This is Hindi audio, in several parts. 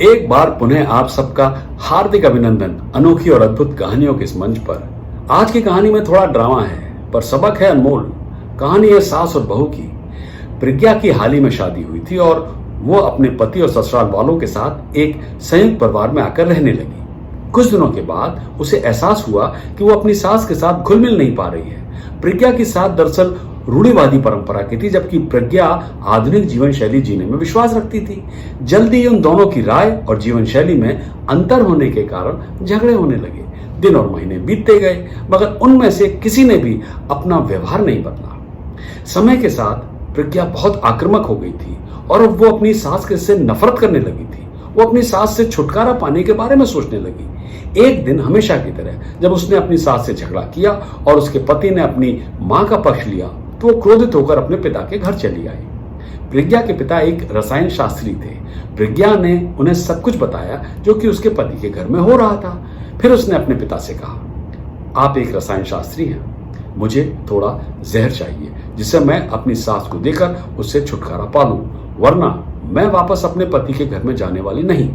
एक बार पुनः आप सबका हार्दिक अभिनंदन अनोखी और अद्भुत कहानियों के इस मंच पर। आज की कहानी में थोड़ा ड्रामा है पर सबक है अनमोल। कहानी है सास और बहू की। प्रज्ञा की हाल ही में शादी हुई थी और वो अपने पति और ससुराल वालों के साथ एक संयुक्त परिवार में आकर रहने लगी। कुछ दिनों के बाद उसे एहसास हुआ कि वो अपनी सास के साथ घुल मिल नहीं पा रही है। प्रज्ञा की सास दरअसल रूढ़िवादी परंपरा की थी, जबकि प्रज्ञा आधुनिक जीवन शैली जीने में विश्वास रखती थी। जल्दी ही उन दोनों की राय और जीवन शैली में अंतर होने के कारण झगड़े होने लगे। दिन और महीने बीतते गए मगर उनमें से किसी ने भी अपना व्यवहार नहीं बदला। समय के साथ प्रज्ञा बहुत आक्रामक हो गई थी और अब वो अपनी सास से नफरत करने लगी थी। वो अपनी सास से छुटकारा पाने के बारे में सोचने लगी। एक दिन हमेशा की तरह जब उसने अपनी सास से झगड़ा किया और उसके पति ने अपनी मां का पक्ष लिया तो वो क्रोधित होकर अपने पिता के घर चली आई। प्रज्ञा के पिता एक रसायन शास्त्री थे। प्रज्ञा ने उन्हें सब कुछ बताया जो कि उसके पति के घर में हो रहा था। फिर उसने अपने पिता से कहा, आप एक रसायन शास्त्री हैं, मुझे थोड़ा जहर चाहिए जिससे मैं अपनी सास को देकर उससे छुटकारा पा लूं, वरना मैं वापस अपने पति के घर में जाने वाली नहीं।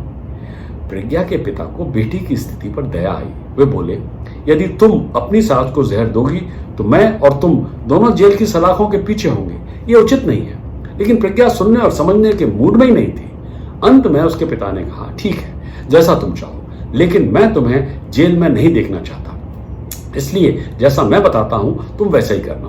प्रज्ञा के पिता को बेटी की स्थिति पर दया आई। वे बोले, यदि तुम अपनी सास को जहर दोगी तो मैं और तुम दोनों जेल की सलाखों के पीछे होंगे। ये उचित नहीं है। लेकिन प्रज्ञा सुनने और समझने के मूड में ही नहीं थी। अंत में उसके पिता ने कहा, ठीक है, जैसा तुम चाहो, लेकिन मैं तुम्हें जेल में नहीं देखना चाहता, इसलिए जैसा मैं बताता हूं तुम वैसा ही करना।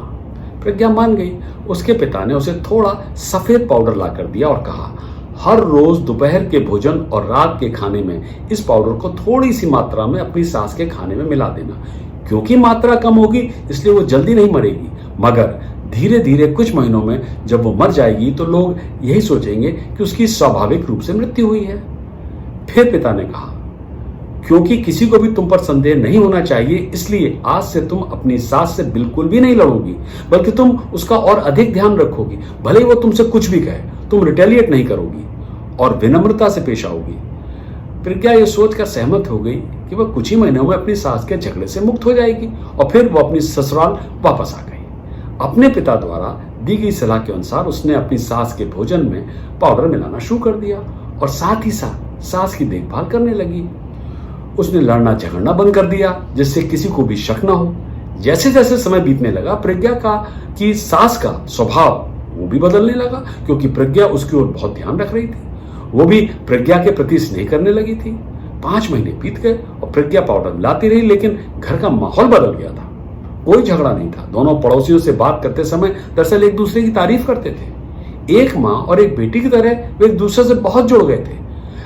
प्रज्ञा मान गई। उसके पिता ने उसे थोड़ा सफेद पाउडर ला कर दिया और कहा, हर रोज दोपहर के भोजन और रात के खाने में इस पाउडर को थोड़ी सी मात्रा में अपनी सास के खाने में मिला देना। क्योंकि मात्रा कम होगी इसलिए वो जल्दी नहीं मरेगी, मगर धीरे धीरे कुछ महीनों में जब वो मर जाएगी तो लोग यही सोचेंगे कि उसकी स्वाभाविक रूप से मृत्यु हुई है। फिर पिता ने कहा, क्योंकि किसी को भी तुम पर संदेह नहीं होना चाहिए, इसलिए आज से तुम अपनी सास से बिल्कुल भी नहीं लड़ोगी, बल्कि तुम उसका और अधिक ध्यान रखोगी। भले ही वो तुमसे कुछ भी कहे, तुम रिटेलिएट नहीं करोगी और विनम्रता से पेश आओगी। प्रज्ञा ये सोचकर सहमत हो गई कि वह कुछ ही महीनों में अपनी सास के झगड़े से मुक्त हो जाएगी और फिर वो अपनी ससुराल वापस आ गई। अपने पिता द्वारा दी गई सलाह के अनुसार उसने अपनी सास के भोजन में पाउडर मिलाना शुरू कर दिया और साथ ही साथ सास की देखभाल करने लगी। उसने लड़ना झगड़ना बंद कर दिया जिससे किसी को भी शक ना हो। जैसे जैसे समय बीतने लगा प्रज्ञा की सास का स्वभाव वो भी बदलने लगा, क्योंकि प्रज्ञा उसकी ओर बहुत ध्यान रख रही थी। वो भी प्रज्ञा के प्रति स्नेह करने लगी थी। 5 महीने बीत गए और प्रज्ञा पाउडर मिलाती रही, लेकिन घर का माहौल बदल गया था। कोई झगड़ा नहीं था। दोनों पड़ोसियों से बात करते समय दरअसल एक दूसरे की तारीफ करते थे। एक माँ और एक बेटी की तरह वे एक दूसरे से बहुत जुड़ गए थे।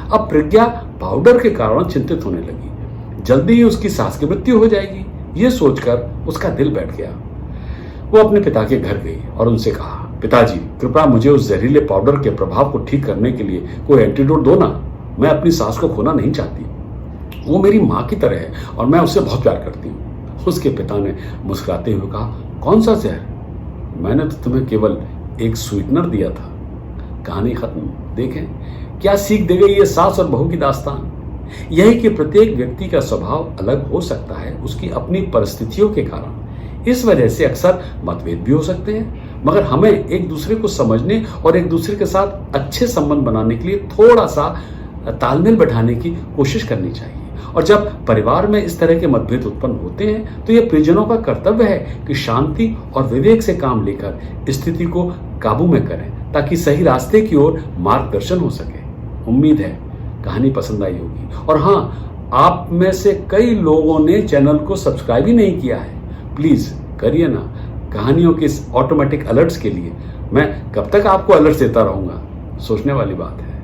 अब प्रज्ञा पाउडर के कारण चिंतित होने लगी। जल्दी ही उसकी सास की मृत्यु हो जाएगी, ये सोचकर उसका दिल बैठ गया। वो अपने पिता के घर गई और उनसे कहा, पिताजी, कृपया मुझे उस जहरीले पाउडर के प्रभाव को ठीक करने के लिए कोई एंटीडोट दो ना। मैं अपनी सास को खोना नहीं चाहती। वो मेरी माँ की तरह है और मैं उससे बहुत प्यार करती हूँ। उसके पिता ने मुस्कुराते हुए कहा, कौन सा जहर? मैंने तो तुम्हें केवल एक स्वीटनर दिया था। कहानी खत्म। देखें क्या सीख दे गई ये सास और बहू की दास्तान। यही कि प्रत्येक व्यक्ति का स्वभाव अलग हो सकता है उसकी अपनी परिस्थितियों के कारण। इस वजह से अक्सर मतभेद भी हो सकते हैं, मगर हमें एक दूसरे को समझने और एक दूसरे के साथ अच्छे संबंध बनाने के लिए थोड़ा सा तालमेल बैठाने की कोशिश करनी चाहिए। और जब परिवार में इस तरह के मतभेद उत्पन्न होते हैं तो यह परिजनों का कर्तव्य है कि शांति और विवेक से काम लेकर स्थिति को काबू में करें, ताकि सही रास्ते की ओर मार्गदर्शन हो सके। उम्मीद है कहानी पसंद आई होगी। और हाँ, आप में से कई लोगों ने चैनल को सब्सक्राइब ही नहीं किया है, प्लीज करिए ना। कहानियों के इस ऑटोमेटिक अलर्ट्स के लिए मैं कब तक आपको अलर्ट्स देता रहूंगा, सोचने वाली बात है।